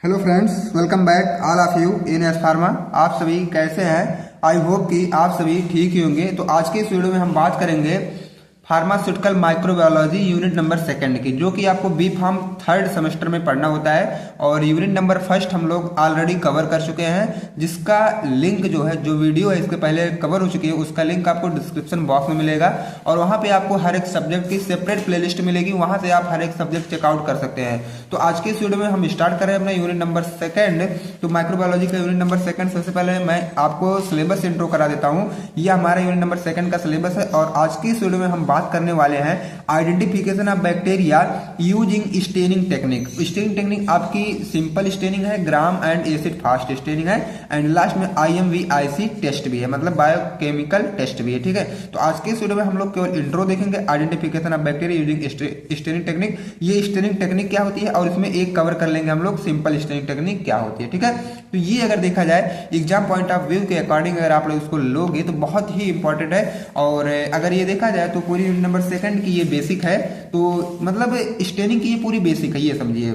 Hello friends, welcome back all of you in S pharma. आप सभी कैसे हैं? आई होप कि आप सभी ठीक ही होंगे। तो आज के इस वीडियो में हम बात करेंगे pharmaceutical microbiology unit number second की, जो कि आपको बी फार्म थर्ड सेमेस्टर में पढ़ना होता है। और यूनिट नंबर फर्स्ट हम लोग ऑलरेडी कवर कर चुके हैं, जिसका लिंक जो है, जो वीडियो है इसके पहले कवर हो चुकी है, उसका लिंक आपको डिस्क्रिप्शन बॉक्स में मिलेगा। और वहाँ पे आपको हर एक सब्जेक्ट की सेपरेट प्लेलिस्ट मिलेगी, वहाँ से आप हर एक सब्जेक्ट चेकआउट कर सकते हैं। तो आज के इस वीडियो में हम स्टार्ट कर रहे हैं अपना यूनिट नंबर सेकंड। तो माइक्रोबायोलॉजी का यूनिट नंबर सेकंड, सबसे पहले मैं आपको सिलेबस इंट्रो करा देता हूँ। ये हमारा यूनिट नंबर सेकंड का सिलेबस है। और आज की इस वीडियो में हम बात करने वाले हैं identification of bacteria using staining technique. Staining technique आपकी सिंपल स्टेनिंग है, gram and acid fast staining है, एंड लास्ट में IMVIC टेस्ट भी है, मतलब बायोकेमिकल टेस्ट भी है। ठीक है, तो आज के इस वीडियो में हम लोग केवल इंट्रो देखेंगे, identification of bacteria using staining technique. ये स्टेनिंग टेक्निक क्या होती है, और इसमें एक कवर कर लेंगे हम लोग सिंपल स्टेनिंग टेक्निक क्या होती है। ठीक है, तो ये अगर देखा जाए एग्जाम पॉइंट ऑफ व्यू के अकॉर्डिंग अगर आप लोग इसको लोगे तो बहुत ही इंपॉर्टेंट है। और अगर ये देखा जाए तो पूरी यूनिट नंबर सेकंड की ये बेसिक है, तो मतलब स्टेनिंग की ये पूरी बेसिक है, ये समझिए।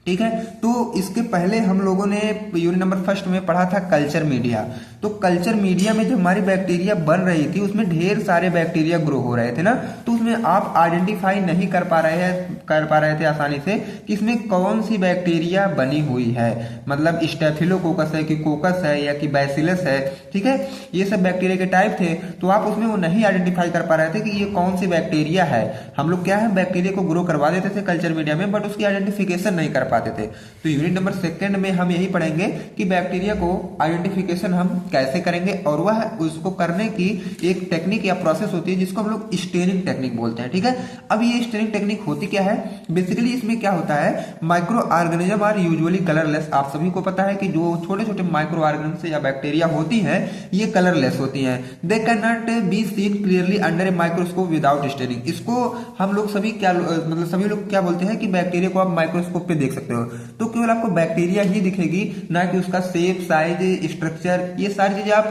ठीक है, तो इसके पहले हम लोगों ने यूनिट नंबर फर्स्ट में पढ़ा था कल्चर मीडिया। तो कल्चर मीडिया में जो हमारी बैक्टीरिया बन रही थी, उसमें ढेर सारे बैक्टीरिया ग्रो हो रहे थे ना, तो उसमें आप आइडेंटिफाई नहीं कर पा रहे थे आसानी से कि इसमें कौन सी बैक्टीरिया बनी हुई है, मतलब स्टेफिलोकोकस है कि कोकस है या कि बैसिलस है। ठीक है, ये सब बैक्टीरिया के टाइप थे, तो आप उसमें वो नहीं आइडेंटिफाई कर पा रहे थे कि ये कौन सी बैक्टीरिया है। हम लोग क्या है, बैक्टीरिया को ग्रो करवा देते थे कल्चर मीडिया में, बट उसकी आइडेंटिफिकेशन नहीं कर पाते थे। तो यूनिट नंबर सेकंड में हम यही पढ़ेंगे कि बैक्टीरिया को आइडेंटिफिकेशन हम कैसे करेंगे, और वह उसको करने की एक टेक्निक या प्रोसेस होती है जिसको हम लोग स्टेनिंग टेक्निक बोलते हैं। ठीक है, अब ये स्टेनिंग टेक्निक होती क्या है, बेसिकली इसमें क्या होता है, micro organism are usually colourless. आप सभी को पता है कि जो छोटे छोटे माइक्रो ऑर्गेनिज्म या बैक्टीरिया होती हैं, ये कलरलेस होती हैं। They can not be seen clearly under a microscope without staining. इसको हम लोग सभी क्या मतलब सभी लोग क्या बोलते हैं कि बैक्टीरिया को आप माइक्रोस्कोप पे देख सकते हो, तो केवल आपको बैक्टीरिया ही दिखेगी, ना कि उसका शेप, साइज, स्ट्रक्चर, ये सारी चीजें आप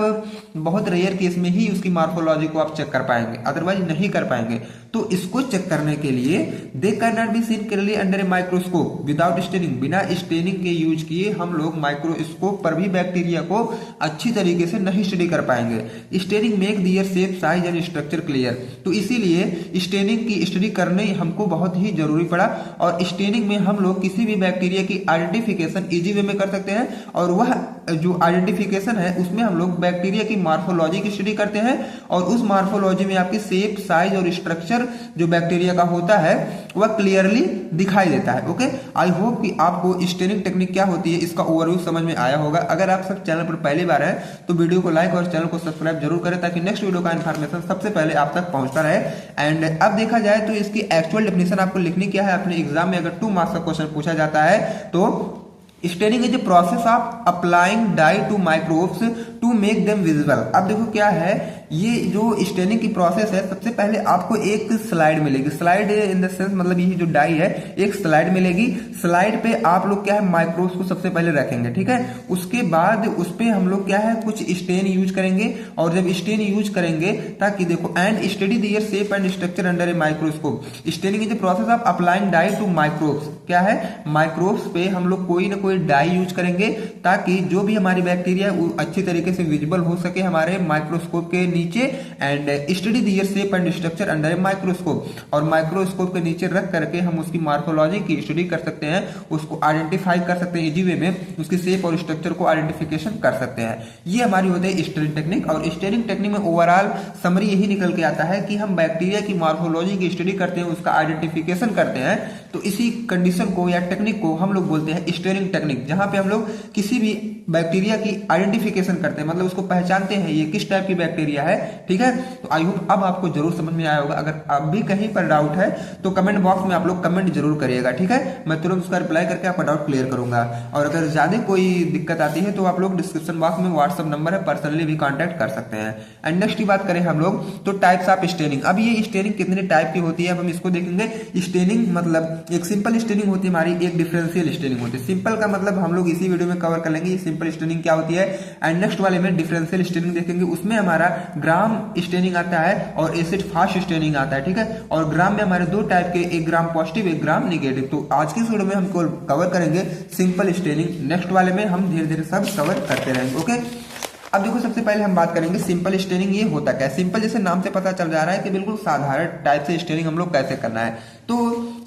बहुत रेयर केस में ही उसकी मार्फोलॉजी को आप चेक कर पाएंगे, अदरवाइज नहीं कर पाएंगे। तो इसको चेक करने के लिए they can not be seen clearly under a microscope without staining. बिना स्टेनिंग के यूज किए हम लोग माइक्रोस्कोप पर भी बैक्टीरिया को अच्छी तरीके से नहीं स्टडी कर पाएंगे। Staining make their shape, size and structure clear. तो इसीलिए स्टेनिंग की स्टडी करने हमको बहुत ही जरूरी पड़ा। और स्टेनिंग में हम लोग किसी भी बैक्टीरिया की आइडेंटिफिकेशन इजी वे में कर सकते हैं, और वह जो आइडेंटिफिकेशन है उसमें हम लोग बैक्टीरिया की मार्फोलॉजी की स्टडी करते हैं, और उस मार्फोलॉजी में आपकी शेप, साइज और स्ट्रक्चर जो बैक्टीरिया का होता है वह क्लियरली दिखाई देता है। ओके, आई होप कि आपको स्टेनिंग टेक्निक क्या होती है इसका ओवरव्यू समझ में आया होगा। अगर आप सब चैनल पर पहली बार हैं तो वीडियो को लाइक और चैनल को सब्सक्राइब जरूर करें, ताकि नेक्स्ट वीडियो का इंफॉर्मेशन सबसे पहले आप तक पहुंचता रहे। एंड अब देखा जाए तो इसकी एक्चुअल डेफिनेशन आपको लिखनी क्या है अपने एग्जाम में, अगर 2 मार्क्स का क्वेश्चन पूछा जाता है तो staining is a process of applying dye to microbes to make them visible. अब देखो क्या है, ये जो स्टेनिंग की प्रोसेस है, सबसे पहले आपको एक स्लाइड मिलेगी। स्लाइड इन द सेंस मतलब ये जो डाई है, एक स्लाइड मिलेगी। स्लाइड पे आप लोग क्या है, माइक्रोब्स को सबसे पहले रखेंगे। ठीक है, उसके बाद उस पे हम लोग क्या है, कुछ स्टेन यूज करेंगे। और जब स्टेन यूज करेंगे ताकि देखो and study their shape and structure under a microscope. Staining is the process of applying dye to microbes. क्या है, माइक्रोब्स पे हम लोग कोई ना कोई डाई यूज करेंगे, ताकि जो भी हमारी बैक्टीरिया है वो अच्छी तरीके से विजिबल हो सके हमारे माइक्रोस्कोप के नीचे। And study their shape and structure under a microscope. और माइक्रोस्कोप के नीचे रख करके हम उसकी मार्फोलॉजी की स्टडी कर सकते हैं, उसको आइडेंटिफाई कर सकते हैं इजी वे में, उसकी शेप और स्ट्रक्चर को आइडेंटिफिकेशन कर सकते हैं। ये हमारी होती है स्टेनिंग टेक्निक। और स्टेनिंग टेक्निक में ओवरऑल समरी यही निकल के आता है कि हम बैक्टीरिया की मार्फोलॉजी की स्टडी करते हैं, उसका आइडेंटिफिकेशन करते हैं। तो इसी कंडीशन को या टेक्निक को हम लोग बोलते हैं स्टेनिंग टेक्निक, जहां पे हम लोग किसी भी बैक्टीरिया की आइडेंटिफिकेशन करते हैं, मतलब उसको पहचानते हैं ये किस टाइप की बैक्टीरिया है। ठीक है, तो आई होप अब आपको जरूर समझ में आया होगा। अगर अब भी कहीं पर डाउट है तो कमेंट बॉक्स में आप लोग कमेंट जरूर करिएगा। ठीक है, मैं तुरंत उसका रिप्लाई करके आपका डाउट क्लियर करूंगा। और अगर ज्यादा कोई दिक्कत आती है तो आप लोग डिस्क्रिप्शन बॉक्स में व्हाट्सएप नंबर है, पर्सनली भी कॉन्टेक्ट कर सकते हैं। एंड नेक्स्ट की बात करें हम लोग तो टाइप्स ऑफ स्टेनिंग। अब ये स्टेनिंग कितने टाइप की होती है अब हम इसको देखेंगे। स्टेनिंग मतलब एक सिंपल स्टेनिंग होती है हमारी, एक डिफरेंशियल स्टेनिंग होती है। सिंपल का मतलब हम लोग इसी वीडियो में कवर कर लेंगे, सिंपल स्टेनिंग क्या होती है, एंड नेक्स्ट वाले में डिफरेंशियल स्टेनिंग देखेंगे। उसमें हमारा ग्राम स्टेनिंग आता है और एसिड फास्ट स्टेनिंग आता है, ठीक है। और ग्राम में हमारे दो टाइप के, एक ग्राम पॉजिटिव एक ग्राम निगेटिव। तो आज की वीडियो में हम कवर करेंगे सिंपल स्टेनिंग, नेक्स्ट वाले में हम धीरे धीरे सब कवर करते रहेंगे, ओके। अब देखो सबसे पहले हम बात करेंगे सिंपल स्टेनिंग ये होता क्या है। सिंपल जैसे नाम से पता चल जा रहा है कि बिल्कुल साधारण टाइप से स्टेनिंग हम लोग कैसे करना है। तो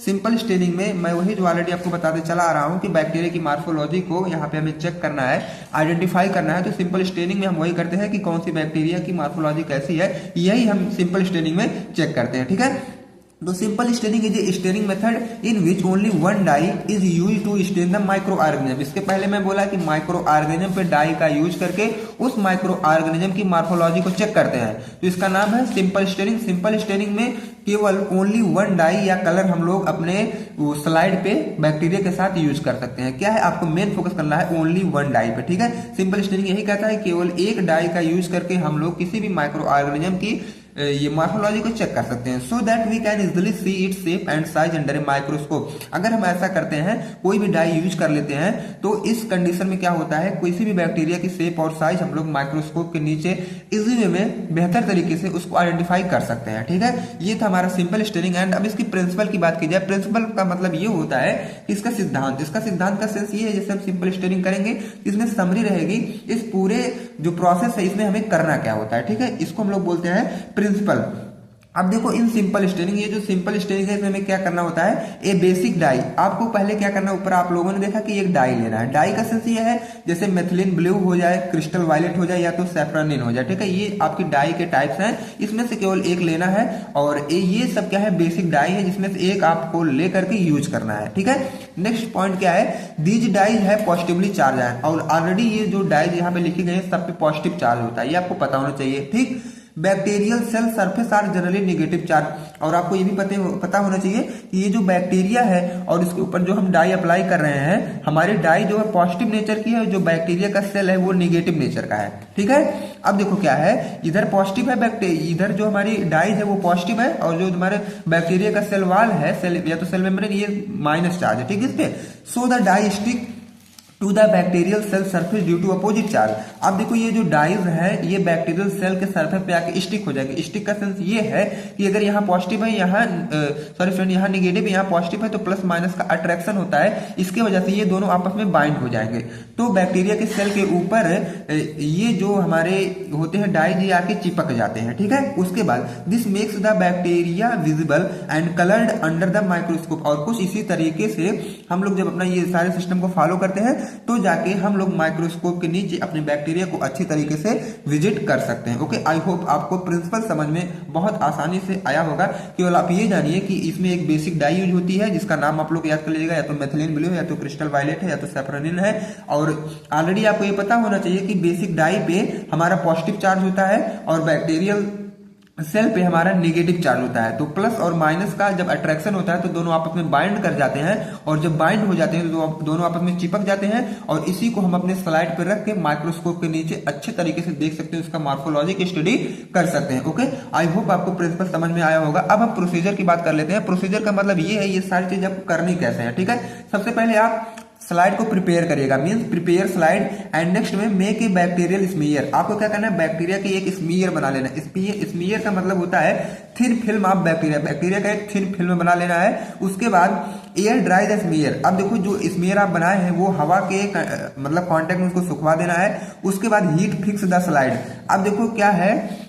सिंपल स्टेनिंग में मैं वही जो ऑलरेडी आपको बताते चला आ रहा हूँ कि बैक्टीरिया की मार्फोलॉजी को यहाँ पे हमें चेक करना है, आइडेंटिफाई करना है। तो सिंपल स्टेनिंग में हम वही करते हैं कि कौन सी बैक्टीरिया की मार्फोलॉजी कैसी है, यही हम सिंपल स्टेनिंग में चेक करते हैं, ठीक है। तो simple staining is a staining method in which only one dye is use to stain the micro organism. इसके पहले मैं बोला कि माइक्रो ऑर्गेनिज्म पे डाई का यूज करके उस माइक्रो ऑर्गेनिज्म की मार्फोलॉजी को चेक करते हैं, तो इसका नाम है सिंपल स्टेनिंग। सिंपल स्टेनिंग में केवल ओनली वन डाई या कलर हम लोग अपने स्लाइड पे बैक्टीरिया के साथ यूज कर सकते हैं। क्या है, आपको मेन फोकस करना है ओनली वन डाई पे, ठीक है। सिंपल स्टेनिंग यही कहता है केवल एक डाई का यूज करके हम लोग किसी भी माइक्रो ऑर्गेनिज्म की ये मार्फोलॉजी को चेक कर सकते हैं, so that we can easily see its shape and size under a microscope. अगर हम ऐसा करते हैं, कोई भी डाई यूज कर लेते हैं, तो इस कंडीशन में क्या होता है, किसी भी बैक्टीरिया की शेप और साइज हम लोग माइक्रोस्कोप के नीचे इजी वे में बेहतर तरीके से उसको आइडेंटिफाई कर सकते हैं, ठीक है। ये था हमारा सिंपल स्टेनिंग। एंड अब इसकी प्रिंसिपल की बात की जाए, प्रिंसिपल का मतलब ये होता है कि इसका सिद्धांत का सेंस ये है, जैसे हम सिंपल स्टेनिंग करेंगे इसमें समरी रहेगी, इस पूरे जो प्रोसेस है इसमें हमें करना क्या होता है, ठीक है। इसको हम लोग बोलते हैं प्रिंसिपल। अब देखो इन सिंपल स्टेनिंग, ये जो सिंपल स्टेनिंग है इसमें हमें क्या करना होता है, ए बेसिक डाई। आपको पहले क्या करना है, ऊपर आप लोगों ने देखा कि एक डाई लेना है। डाई का सेंस ये है जैसे मेथिलीन ब्लू हो जाए, क्रिस्टल वायलेट हो जाए या तो सैफ्रनिन हो जाए, ठीक है। ये आपकी डाई के टाइप्स हैं, इसमें से केवल एक लेना है। और ये सब क्या है, बेसिक डाई है, जिसमें से एक आपको लेकर के यूज करना है, ठीक है। नेक्स्ट पॉइंट क्या है, दीज डाई है पॉजिटिवली चार्ज है, और ऑलरेडी ये जो डाई यहाँ पे लिखी गई है सब पे पॉजिटिव चार्ज होता है, ये आपको पता होना चाहिए, ठीक। Bacterial cell surface are generally negative charge, और आपको ये भी पता होना चाहिए कि ये जो बैक्टीरिया है और इसके ऊपर जो हम डाई अप्लाई कर रहे हैं, हमारी डाई जो है पॉजिटिव नेचर की है, जो बैक्टीरिया का सेल है वो नेगेटिव नेचर का है, ठीक है। अब देखो क्या है, इधर पॉजिटिव है बैक्टीरिया, इधर जो हमारी डाई है वो पॉजिटिव है, और जो हमारे बैक्टीरिया का सेल वाल है, सेल या तो सेल मेम्ब्रेन, ये माइनस चार्ज है, ठीक है इस पे। So the dye stick to the bacterial cell surface due to opposite charge. अब देखो ये जो डाइज है ये बैक्टीरियल सेल के सरफेस पे आके स्टिक हो जाएगी। स्टिक का सेंस ये है कि अगर यहाँ पॉजिटिव है, यहाँ सॉरी फ्रेंड यहाँ निगेटिव है, यहाँ पॉजिटिव है, तो प्लस माइनस का अट्रैक्शन होता है, इसके वजह से ये दोनों आपस में बाइंड हो जाएंगे। तो बैक्टीरिया के सेल के ऊपर ये जो हमारे होते हैं डाइज, ये आके चिपक जाते हैं, ठीक है। उसके बाद this makes the bacteria visible and coloured under the microscope. और कुछ इसी तरीके से हम लोग जब अपना ये सारे सिस्टम को फॉलो करते हैं तो जाके हम लोग माइक्रोस्कोप के नीचे अपने बैक्टीरिया को अच्छी तरीके से विजिट कर सकते हैं, ओके। आई होप आपको प्रिंसिपल समझ में बहुत आसानी से आया होगा। केवल आप ये जानिए कि इसमें एक बेसिक डाई यूज होती है, जिसका नाम आप लोग याद कर लीजिएगा, या तो मेथिलीन ब्लू है, या तो क्रिस्टल वायलेट है, या तो सैफ्रनिन है। और ऑलरेडी आपको ये पता होना चाहिए कि बेसिक डाई पे हमारा पॉजिटिव चार्ज होता है और बैक्टीरियल सेल पे हमारा नेगेटिव चार्ज होता है। तो प्लस और माइनस का जब अट्रैक्शन होता है तो दोनों आपस में बाइंड कर जाते हैं, और जब बाइंड हो जाते हैं तो दोनों आपस में चिपक जाते हैं, और इसी को हम अपने स्लाइड पर रख के माइक्रोस्कोप के नीचे अच्छे तरीके से देख सकते हैं, उसका मार्फोलॉजी की स्टडी कर सकते हैं, ओके। आई होप आपको प्रिंसिपल समझ में आया होगा। अब हम प्रोसीजर की बात कर लेते हैं। प्रोसीजर का मतलब ये है, ये सारी चीज आपको करनी कैसे है, ठीक है। सबसे पहले आप स्लाइड को प्रिपेयर करिएगा, means prepare slide, and next में मेक ए बैक्टीरियल स्मीयर। आपको क्या करना है, बैक्टीरिया की एक स्मीयर बना लेना है। स्मीयर का मतलब होता है थिन फिल्म ऑफ बैक्टीरिया का एक थिन फिल्म बना लेना है। उसके बाद एयर ड्राई द स्मीयर। अब देखो जो स्मीयर आप बनाए हैं वो हवा के मतलब कांटेक्ट में उसको सुखवा देना है। उसके बाद हीट फिक्स द स्लाइड। अब देखो क्या है,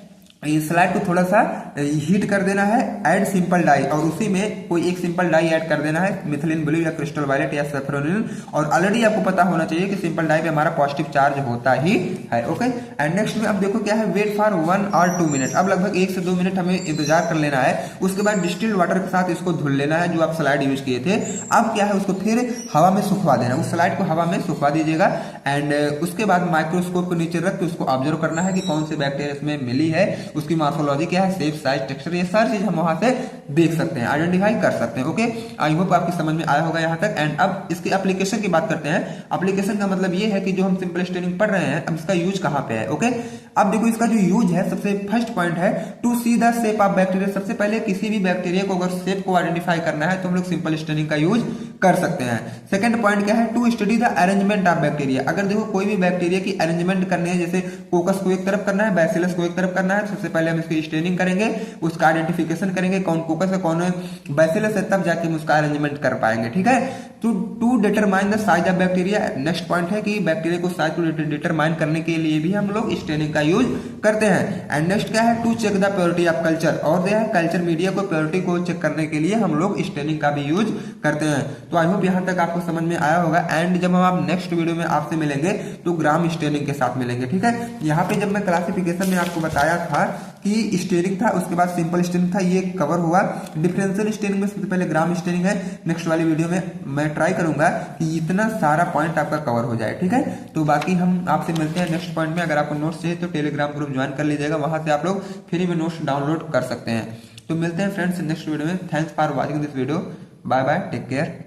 इस स्लाइड को थोड़ा सा हीट कर देना है, ऐड सिंपल डाई, और उसी में कोई एक सिंपल डाई ऐड कर देना है, मिथिलीन ब्लू या क्रिस्टल वायलेट या सैफ्रोनिन। और ऑलरेडी आपको पता होना चाहिए कि सिंपल डाई पे हमारा पॉजिटिव चार्ज होता ही है, ओके। एंड नेक्स्ट में अब देखो क्या है, वेट फॉर 1 और 2 मिनट। अब लगभग 1 से 2 मिनट हमें इंतजार कर लेना है। उसके बाद डिस्टिल्ड वाटर के साथ इसको धुल लेना है, जो आप स्लाइड यूज किए थे। अब क्या है, उसको फिर हवा में सुखवा देना, उस स्लाइड को हवा में सुखवा दीजिएगा। एंड उसके बाद माइक्रोस्कोप को नीचे रख के उसको ऑब्जर्व करना है कि कौन सी बैक्टीरिया इसमें मिली है। उसकी मार्फोलॉजी क्या है, शेप, साइज, टेक्सचर, ये सारी चीज हम वहां से देख सकते हैं, आइडेंटिफाई कर सकते हैं। ओके, आई होप आपकी समझ में आया होगा यहाँ तक। एंड अब इसकी एप्लीकेशन की बात करते हैं। एप्लीकेशन का मतलब ये है कि जो हम सिंपल स्टेनिंग पढ़ रहे हैं, अब इसका यूज कहाँ पे है। ओके, अब देखो इसका जो यूज है, सबसे फर्स्ट पॉइंट है to see the shape of bacteria. सबसे पहले किसी भी बैक्टीरिया को अगर शेप को आइडेंटिफाई करना है तो हम लोग सिंपल स्टेनिंग का यूज कर सकते हैं। सेकंड पॉइंट क्या है, to study the arrangement of bacteria. अगर देखो कोई भी बैक्टीरिया की अरेंजमेंट करनी है, जैसे कोकस को एक तरफ करना है, बैसिलस को एक तरफ करना है, सबसे पहले हम इसकी स्टेनिंग करेंगे, उसका आइडेंटिफिकेशन करेंगे कौन कोकस है कौन बैसिलस है, तब जाके हम उसका अरेंजमेंट कर पाएंगे। ठीक है, to determine the size of bacteria. Next point है कि बैक्टीरिया को साइज को डिटरमाइन करने के लिए भी हम लोग स्टेनिंग का यूज करते हैं। एंड नेक्स्ट क्या है, to check the purity of culture. और जो है कल्चर मीडिया को प्योरिटी को चेक करने के लिए हम लोग स्टेनिंग का भी यूज करते हैं। तो आई होप यहाँ तक आपको समझ में आया होगा। एंड जब हम आप नेक्स्ट वीडियो में आपसे मिलेंगे तो ग्राम स्टेनिंग के साथ मिलेंगे। ठीक है, यहाँ पे जब मैं क्लासिफिकेशन में आपको बताया था कि स्टेनिंग था, उसके बाद सिंपल स्टेनिंग था, ये कवर हुआ। डिफरेंशियल स्टेनिंग में सबसे पहले ग्राम स्टेनिंग है। नेक्स्ट वाली वीडियो में मैं ट्राई करूंगा कि इतना सारा पॉइंट आपका कवर हो जाए। ठीक है, तो बाकी हम आपसे मिलते हैं नेक्स्ट पॉइंट में। अगर आपको नोट्स चाहिए तो टेलीग्राम ग्रुप ज्वाइन कर लीजिएगा, वहां से आप लोग फ्री में नोट्स डाउनलोड कर सकते हैं। तो मिलते हैं फ्रेंड्स नेक्स्ट वीडियो में। Thanks for watching this video. Bye bye, take care.